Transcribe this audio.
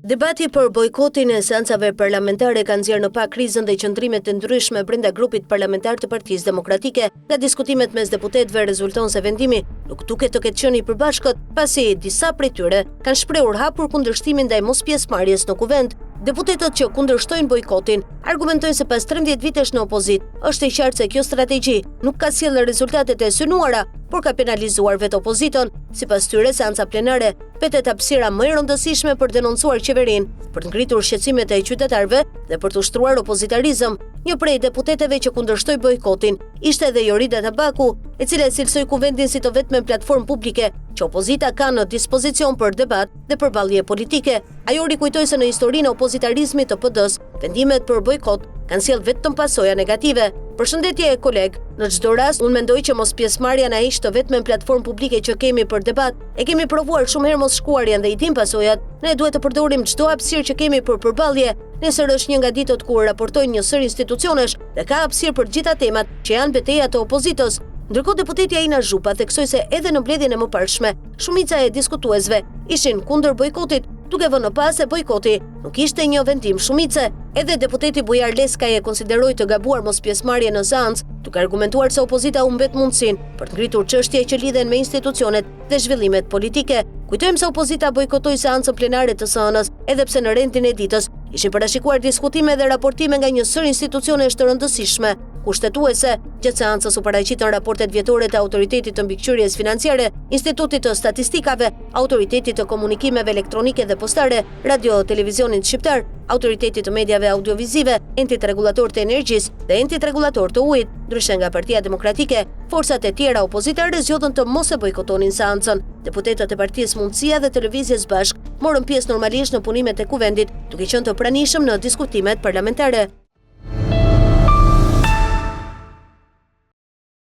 Debati për bojkotin e seancave parlamentare ka nxjerrë në pak krizën dhe qëndrimet të ndryshme brenda grupit parlamentar të Partisë Demokratike. Nga diskutimet mes deputetëve rezulton se vendimi nuk duket të ketë qenë i përbashkët, pasi disa prej tyre kanë shprehur hapur kundërshtimin ndaj mospjesëmarrjes në kuvent. Deputetët që kundërshtojnë bojkotin argumentojnë se pas 13 vitesh në opozit, është e qartë se kjo strategji nuk ka sjellë rezultatet e synuara, por ka penalizuar vetë opozitën. Sipas tyre, seanca plenare petet hapësira më e rëndësishme për denoncuar qeverinë, për të ngritur shqetësimet e qytetarëve dhe për të ushtruar opozitarizëm. Një prej deputeteve që kundërshtoi bojkotin ishte edhe Jorida Tabaku, e cila cilësoi kuvendin si të vetmen platformë publike që opozita ka në dispozicion për debat dhe përballje politike. Ajo rikujtoi se në historinë e opozitarizmit të PD-s, vendimet për bojkot kanë sjellë vetëm pasoja negative. Përshëndetje koleg, në çdo rast unë mendoj që mos pjesëmarrja na ishte vetëm platformë publike që kemi për debat. E kemi provuar shumë herë mos shkuarjen dhe i dim pasojat. Ne duhet të përdorim çdo hapësirë që kemi për përballje. Nesër është një nga ditët kur raportojnë një sër institucionesh dhe ka hapësirë për gjitha temat që janë betejat të opozitës. Ndërkohë deputetja Ina Zhupa theksoi se edhe në mbledhjen e mëparshme, shumica e diskutuesve ishin kundër bojkotit, duke vënë pas se bojkoti nuk ishte një vendim shumice. Edhe deputeti Bujar Leskaj e konsideroi të gabuar mospjesëmarrje në seancë, duke argumentuar se opozita humbet mundësinë për të ngritur çështje që lidhen me institucionet dhe zhvillimet politike. Kujtojmë se opozita bojkotoi seancën plenare të SN-s, edhe pse në rendin e ditës ishin parashikuar diskutime dhe raportime nga një sër institucionesh të rëndësishme. Kushtetuese, gjatë seancës u paraqitën raportet vjetore të Autoritetit të Mbikëqyrjes Financiare, Institutit të Statistikave, Autoritetit të Komunikimeve Elektronike dhe Postare, Radio Televizionit Shqiptar, Autoritetit të Mediave Audiovizive, Entit Rregullator të Energjisë dhe Entit Rregullator të Ujit. Ndryshe nga Partia Demokratike, forcat e tjera opozitare zgjodhen të mos e bojkotonin seancën. Deputetët e Partisë Mundësia dhe Televizjes Bashk morën pjesë normalisht në punimet e kuvendit, duke qenë të pranishëm në diskutimet parlamentare.